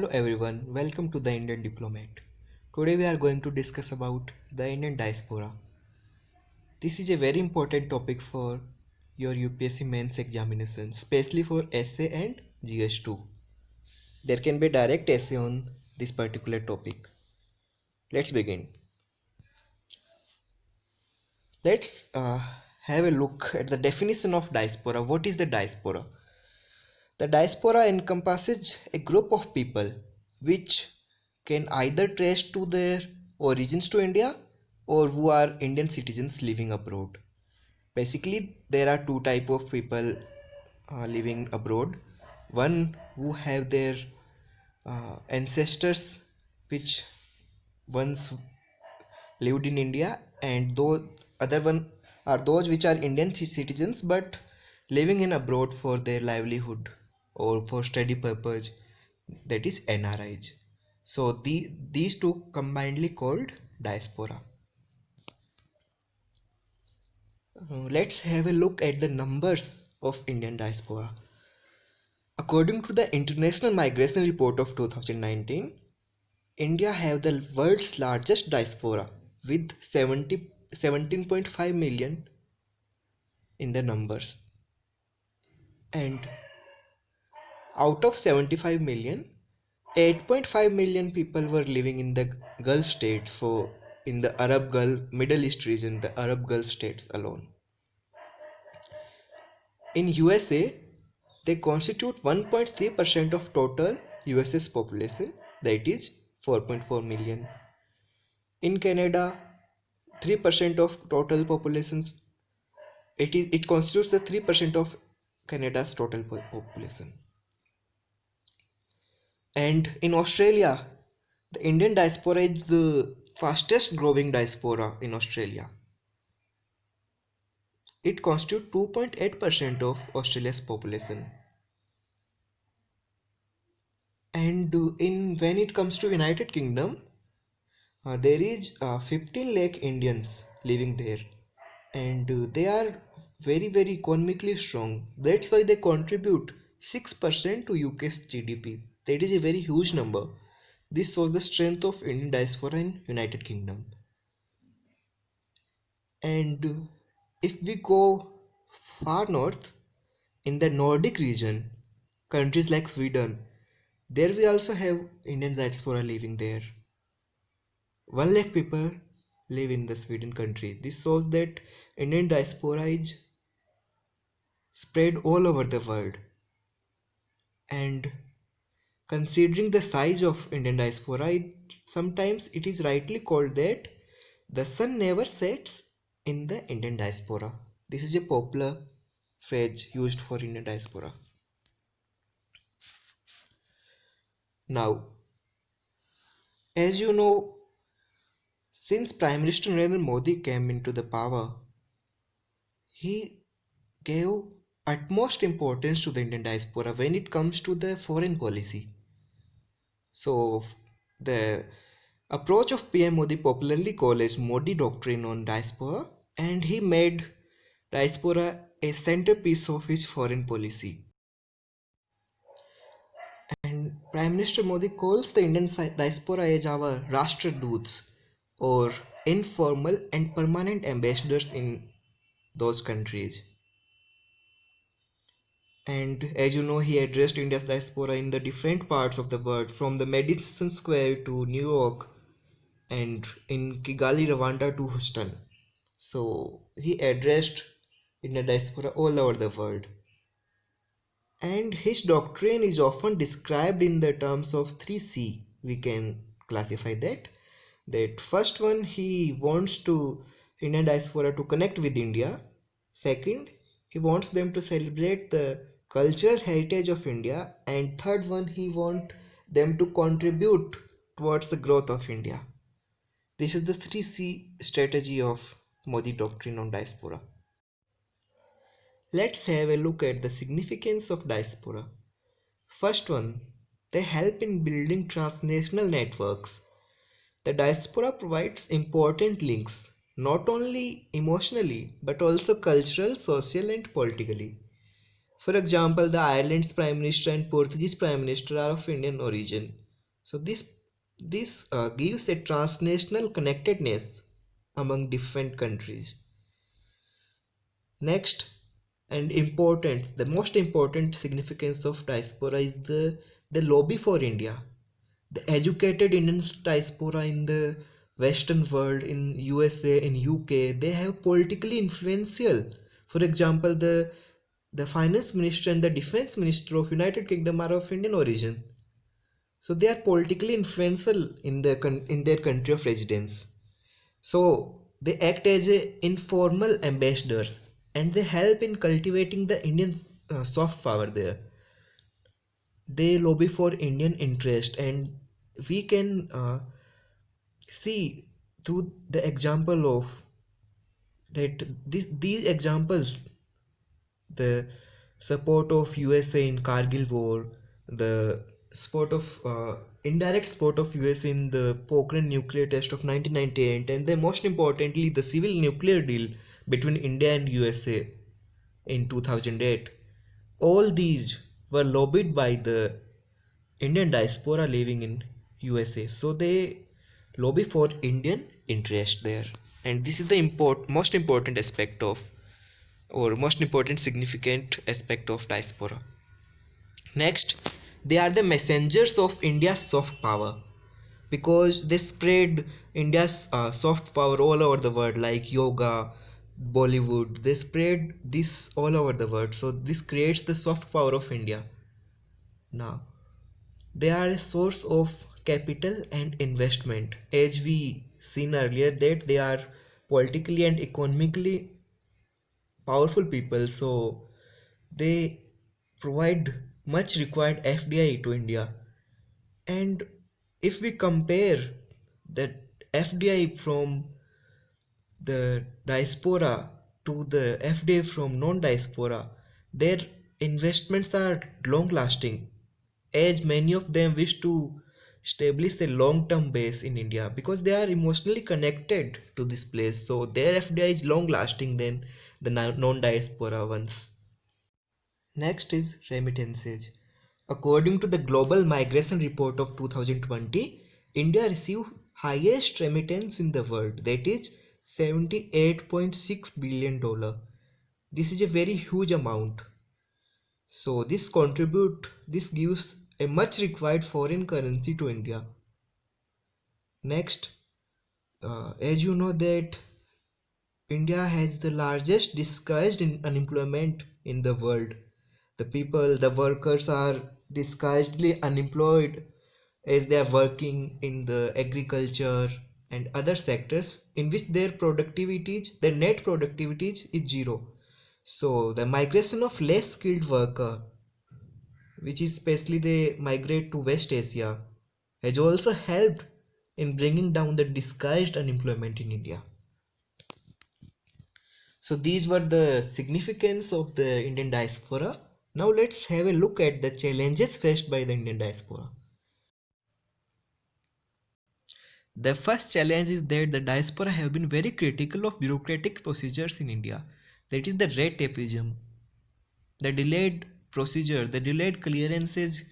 Hello everyone, welcome to the Indian Diplomat. Today we are going to discuss about the Indian Diaspora. This is a very important topic for your UPSC mains examination, especially for essay and GS2. There can be direct essay on this particular topic. Let's begin. Let's have a look at the definition of diaspora. What is the diaspora? The diaspora encompasses a group of people which can either trace to their origins to India or who are Indian citizens living abroad. Basically, there are two type of people living abroad. One who have their ancestors which once lived in India, and those other one are those which are Indian citizens but living in abroad for their livelihood or for study purpose, that is NRIs. So these two combinedly called diaspora. Let's have a look at the numbers of Indian diaspora. According to the International Migration Report of 2019, India have the world's largest diaspora with 17.5 million in the numbers. And out of 75 million, 8.5 million people were living in the Gulf states, for in the Arab Gulf, Middle East region, the Arab Gulf states alone. In USA, they constitute 1.3% of total US's population, that is 4.4 million. In Canada, 3% of total populations, it constitutes the 3% of Canada's total population. And in Australia, the Indian diaspora is the fastest growing diaspora in Australia. It constitutes 2.8% of Australia's population. And when it comes to United Kingdom, there is 15 lakh Indians living there, and they are very economically strong. That's why they contribute 6% to UK's GDP. That is a very huge number. This shows the strength of Indian diaspora in United Kingdom. And if we go far north, in the Nordic region, countries like Sweden, there we also have Indian diaspora living there. 1 lakh people live in the Sweden country. This shows that Indian diaspora is spread all over the world. And considering the size of Indian diaspora, sometimes it is rightly called that the sun never sets in the Indian diaspora. This is a popular phrase used for Indian diaspora. Now, as you know, since Prime Minister Narendra Modi came into the power, he gave utmost importance to the Indian diaspora when it comes to the foreign policy. So, the approach of PM Modi, popularly called as Modi Doctrine on diaspora, and he made diaspora a centerpiece of his foreign policy. And Prime Minister Modi calls the Indian diaspora as our Rashtraduts, or informal and permanent ambassadors in those countries. And as you know, he addressed India's diaspora in the different parts of the world, from the Madison Square to New York, and in Kigali, Rwanda to Houston. So he addressed Indian diaspora all over the world. And his doctrine is often described in the terms of 3C. We can classify that first one, he wants to Indian diaspora to connect with India. Second, he wants them to celebrate the cultural heritage of India. And third one, he wants them to contribute towards the growth of India. This is the 3C strategy of Modi doctrine on diaspora. Let's have a look at the significance of diaspora. First one, they help in building transnational networks. The diaspora provides important links, not only emotionally but also cultural, social, and politically. For example, the Ireland's Prime Minister and Portuguese Prime Minister are of Indian origin. So this gives a transnational connectedness among different countries. Next, and important, the most important significance of diaspora is the lobby for India. The educated Indian diaspora in the Western world, in USA, in UK, they have politically influential. For example, the finance minister and the defense minister of United Kingdom are of Indian origin. So they are politically influential in in their country of residence. So they act as informal ambassadors and they help in cultivating the Indian soft power there. They lobby for Indian interest, and we can see through the example of that these examples, the support of USA in Kargil war, the support of indirect support of USA in the Pokhran nuclear test of 1998, and then most importantly the civil nuclear deal between India and USA in 2008. All these were lobbied by the Indian diaspora living in USA. So they lobby for Indian interest there. And this is the most important aspect of, or most important significant aspect of diaspora. Next, they are the messengers of India's soft power because they spread India's soft power all over the world, like yoga, Bollywood. They spread this all over the world. So this creates the soft power of India. Now, they are a source of capital and investment. As we seen earlier that they are politically and economically powerful people, so they provide much required FDI to India. And if we compare that FDI from the diaspora to the FDI from non-diaspora, their investments are long lasting, as many of them wish to establish a long-term base in India because they are emotionally connected to this place. So their FDI is long lasting than the non-diaspora ones. Next is remittances. According to the Global Migration Report of 2020, India received highest remittance in the world, that is $78.6 billion. This is a very huge amount. So this gives a much required foreign currency to India. Next, as you know that India has the largest disguised unemployment in the world. The workers are disguisedly unemployed as they are working in the agriculture and other sectors in which their net productivity is zero. So the migration of less skilled worker, which is especially they migrate to West Asia, has also helped in bringing down the disguised unemployment in India. So these were the significance of the Indian diaspora. Now let's have a look at the challenges faced by the Indian diaspora. The first challenge is that the diaspora have been very critical of bureaucratic procedures in India. That is the red tapeism, the delayed procedure, the delayed clearances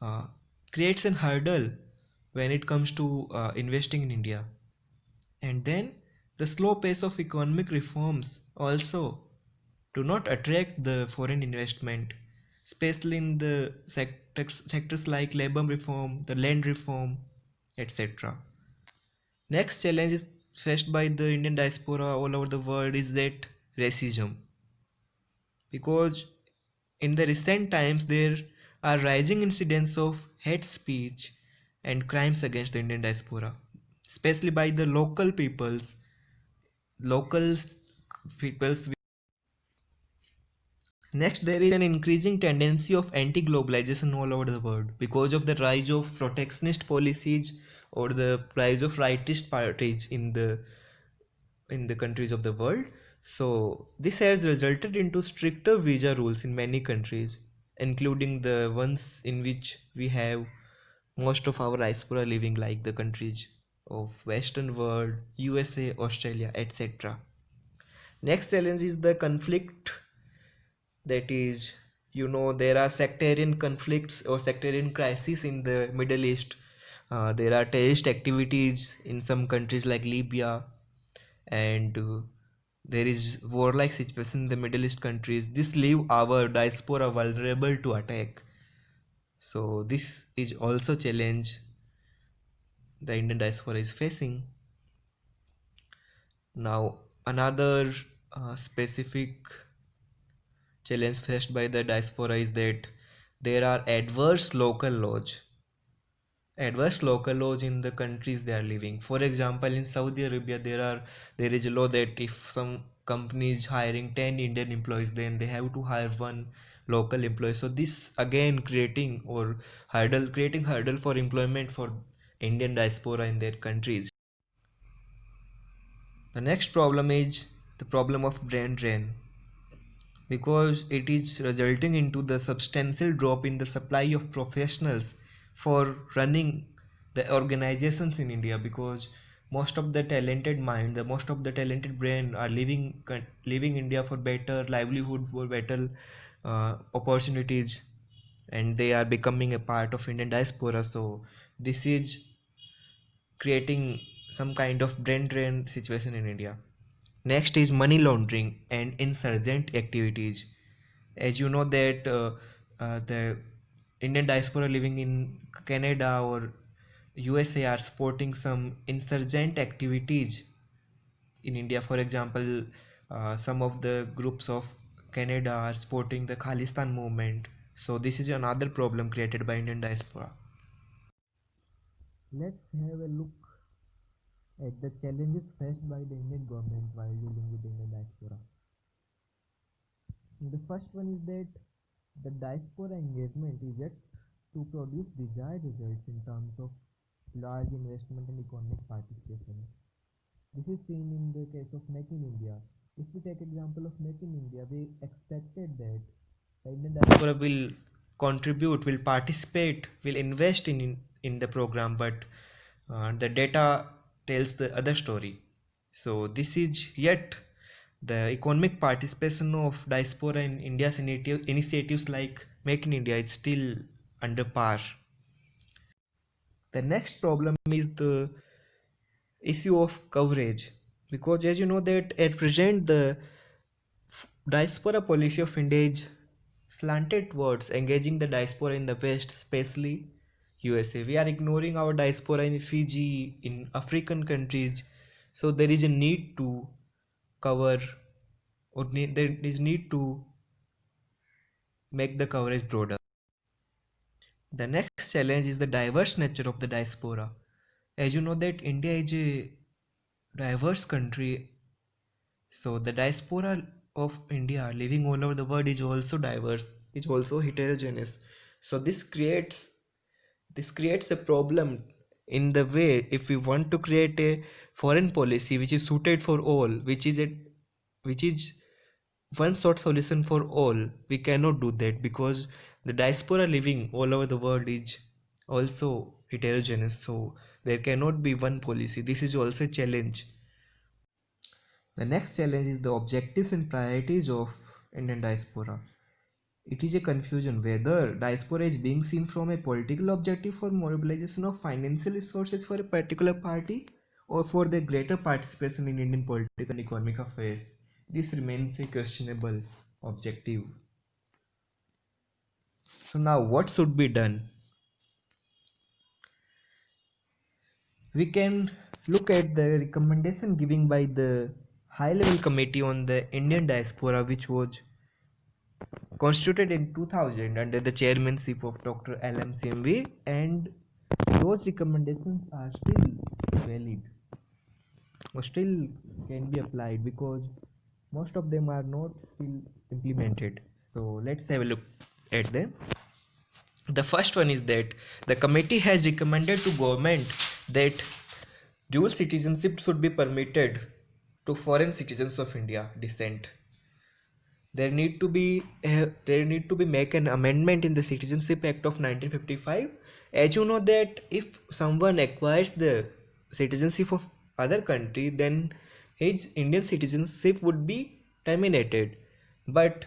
uh, creates an hurdle when it comes to investing in India. And then the slow pace of economic reforms also do not attract the foreign investment, especially in the sectors like labor reform, the land reform, etc. Next challenge is faced by the Indian diaspora all over the world is that racism, because in the recent times there are rising incidents of hate speech and crimes against the Indian diaspora, especially by the local peoples. Next, there is an increasing tendency of anti-globalization all over the world because of the rise of protectionist policies or the rise of rightist parties in the countries of the world. So this has resulted into stricter visa rules in many countries, including the ones in which we have most of our diaspora living, like the countries of Western world, USA, Australia, etc. Next challenge is the conflict, that is, there are sectarian conflicts or sectarian crises in the Middle East, There are terrorist activities in some countries like Libya, and there is warlike situation in the Middle East countries. This leave our diaspora vulnerable to attack. So this is also challenge the Indian diaspora is facing. Now another specific challenge faced by the diaspora is that there are adverse local laws in the countries they are living. For example, in Saudi Arabia, there is a law that if some company is hiring 10 Indian employees, then they have to hire one local employee. So this again creating hurdle for employment for Indian diaspora in their countries. The next problem is the problem of brain drain, because it is resulting into the substantial drop in the supply of professionals for running the organizations in India, because most of the talented brain are leaving India for better livelihood, for better opportunities, and they are becoming a part of Indian diaspora. So this is creating some kind of brain drain situation in India. Next is money laundering and insurgent activities. As you know that the Indian diaspora living in Canada or USA are supporting some insurgent activities in India. For example, some of the groups of Canada are supporting the Khalistan movement. So this is another problem created by Indian diaspora. Let's have a look at the challenges faced by the Indian government while dealing with the Indian diaspora. The first one is that the diaspora engagement is yet to produce desired results in terms of large investment and economic participation. This is seen in the case of Make in India. If we take example of Make in India, we expected that the Indian diaspora will participate, will invest in the program, but the data tells the other story. So this is yet the economic participation of diaspora in India's initiatives like Make in India is still under par. The next problem is the issue of coverage, because as you know that at present the diaspora policy of India is slanted towards engaging the diaspora in the West, especially USA. We are ignoring our diaspora in Fiji, in African countries. So there is a need to cover, there is need to make the coverage broader. The next challenge is the diverse nature of the diaspora. As you know that India is a diverse country, so the diaspora of India living all over the world is also diverse, is also heterogeneous. So this creates a problem in the way if we want to create a foreign policy which is suited for all, which is one short solution for all. We cannot do that because the diaspora living all over the world is also heterogeneous, so there cannot be one policy. This is also a challenge. The next challenge is the objectives and priorities of Indian diaspora. It is a confusion whether diaspora is being seen from a political objective for mobilization of financial resources for a particular party or for the greater participation in Indian political and economic affairs. This remains a questionable objective. So now what should be done? We can look at the recommendation given by the high level committee on the Indian diaspora, which was constituted in 2000 under the chairmanship of Dr. M Singhvi, and those recommendations are still valid or still can be applied because most of them are not still implemented. So let's have a look at them. The first one is that the committee has recommended to government that dual citizenship should be permitted to foreign citizens of India descent. There need to be make an amendment in the Citizenship Act of 1955. As you know that if someone acquires the citizenship of other country, then his Indian citizenship would be terminated. But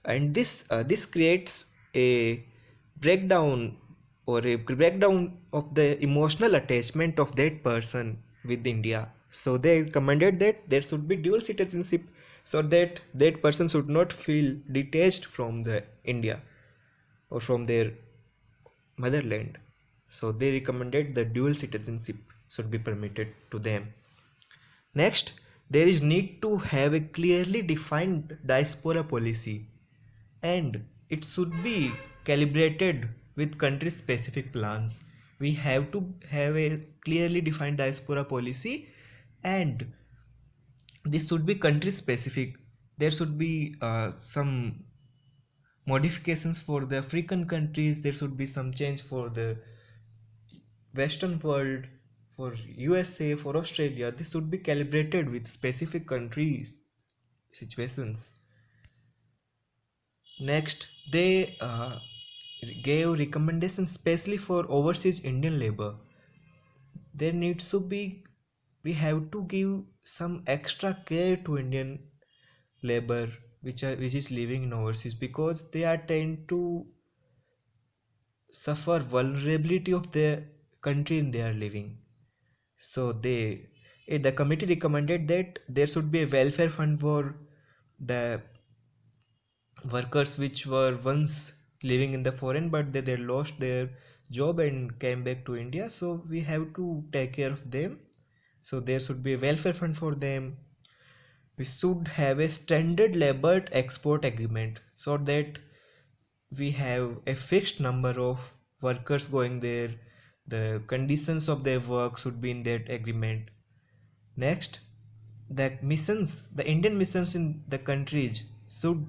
and this creates a breakdown or a breakdown of the emotional attachment of that person with India. So they recommended that there should be dual citizenship so that that person should not feel detached from the India or from their motherland. So they recommended the dual citizenship should be permitted to them. Next, there is need to have a clearly defined diaspora policy, and it should be calibrated with country specific plans. We have to have a clearly defined diaspora policy, and this should be country specific. There should be some modifications for the African countries, there should be some change for the Western world, for USA, for Australia. This should be calibrated with specific countries situations. Next, they gave recommendations especially for overseas Indian labor. There needs to be, we have to give some extra care to Indian labor which is living in overseas, because they are tend to suffer vulnerability of the country in they are living. So the committee recommended that there should be a welfare fund for the workers which were once living in the foreign, but they lost their job and came back to India. So we have to take care of them. So there should be a welfare fund for them. We should have a standard labor export agreement so that we have a fixed number of workers going there. The conditions of their work should be in that agreement. Next, the Indian missions in the countries should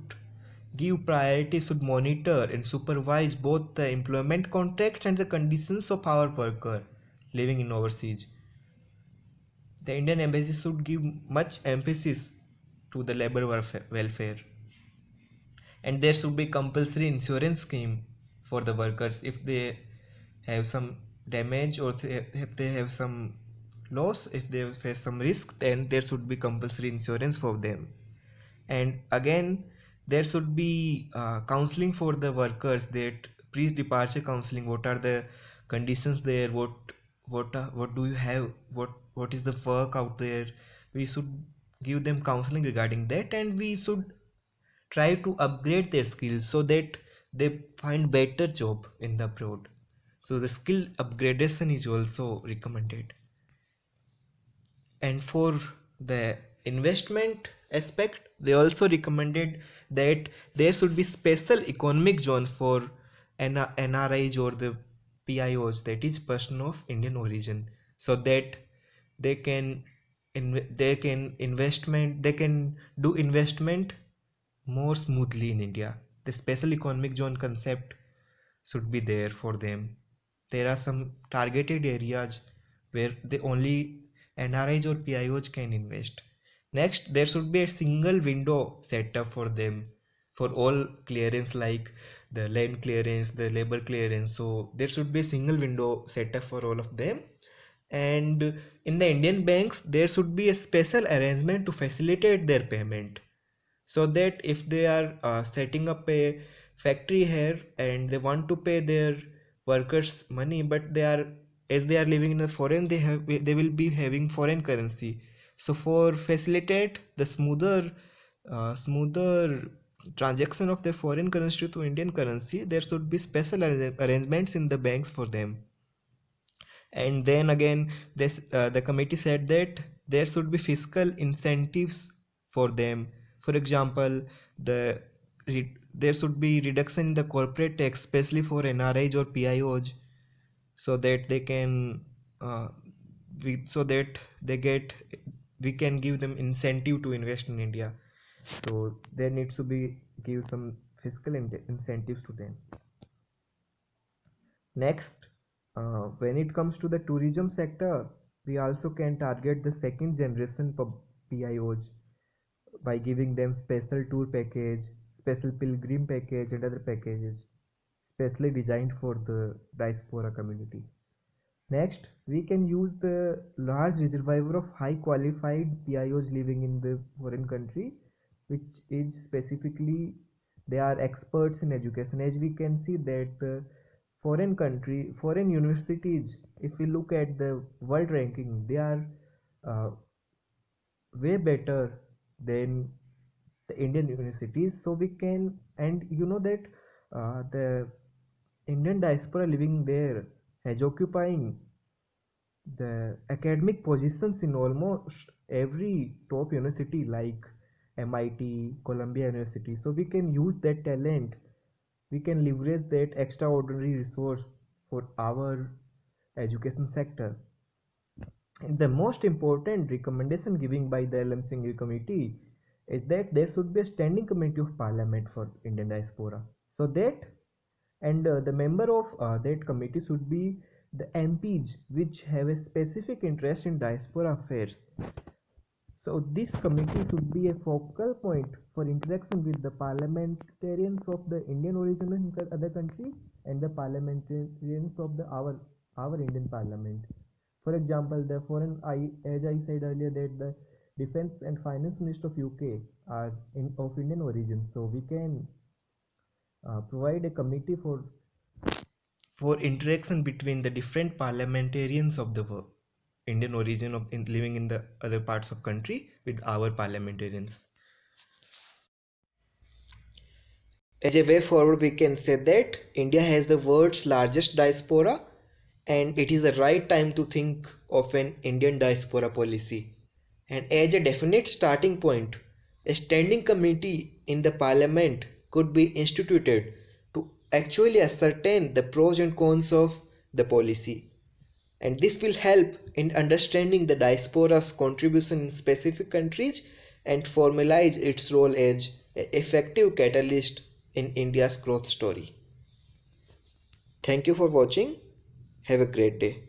give priority, should monitor and supervise both the employment contracts and the conditions of our worker living in overseas. The Indian embassy should give much emphasis to the labor welfare, and there should be compulsory insurance scheme for the workers if they have some damage, or if they have some loss, if they face some risk, then there should be compulsory insurance for them. And again, there should be counseling for the workers, that pre-departure counseling, what are the conditions there, what do you have, what is the work out there. We should give them counseling regarding that, and we should try to upgrade their skills so that they find better job in the abroad. So the skill upgradation is also recommended. And for the investment aspect, they also recommended that there should be special economic zones for NRIs or the PIOs, that is person of Indian origin, so that they can they can do investment more smoothly in India. The special economic zone concept should be there for them. There are some targeted areas where they only NRIs or PIOs can invest. Next, there should be a single window set up for them for all clearance, like the land clearance, the labor clearance. So there should be a single window set up for all of them. And in the Indian banks, there should be a special arrangement to facilitate their payment, so that if they are setting up a factory here and they want to pay their workers money, but they are, as they are living in a foreign, they will be having foreign currency. So for facilitate the smoother transaction of their foreign currency to Indian currency, there should be special arrangements in the banks for them. And then again, the committee said that there should be fiscal incentives for them. For example, there should be reduction in the corporate tax, especially for NRIs or PIOs, so that they can so that they get, we can give them incentive to invest in India. So there needs to be give some fiscal incentives to them. Next, when it comes to the tourism sector, we also can target the second generation PIOs by giving them special tour package, special pilgrim package, and other packages specially designed for the diaspora community. Next, we can use the large reservoir of high qualified PIOs living in the foreign country, which is specifically they are experts in education. As we can see that foreign universities, if we look at the world ranking, they are uh, way better than the Indian universities. So we can, and you know that the Indian diaspora living there has occupying the academic positions in almost every top university like MIT, Columbia University. So we can use that talent, we can leverage that extraordinary resource for our education sector. And the most important recommendation given by the M Singhvi committee is that there should be a standing committee of parliament for Indian diaspora. So that, and the member of that committee should be the MPs which have a specific interest in diaspora affairs. So this committee should be a focal point for interaction with the parliamentarians of the Indian origin in other countries and the parliamentarians of the our Indian parliament. For example, the as I said earlier, that the defense and finance minister of UK are of Indian origin, so we can provide a committee for interaction between the different parliamentarians of the Indian origin of living in the other parts of country with our parliamentarians. As a way forward, we can say that India has the world's largest diaspora, and it is the right time to think of an Indian diaspora policy. And as a definite starting point, a standing committee in the parliament could be instituted to actually ascertain the pros and cons of the policy. And this will help in understanding the diaspora's contribution in specific countries and formalize its role as an effective catalyst in India's growth story. Thank you for watching. Have a great day.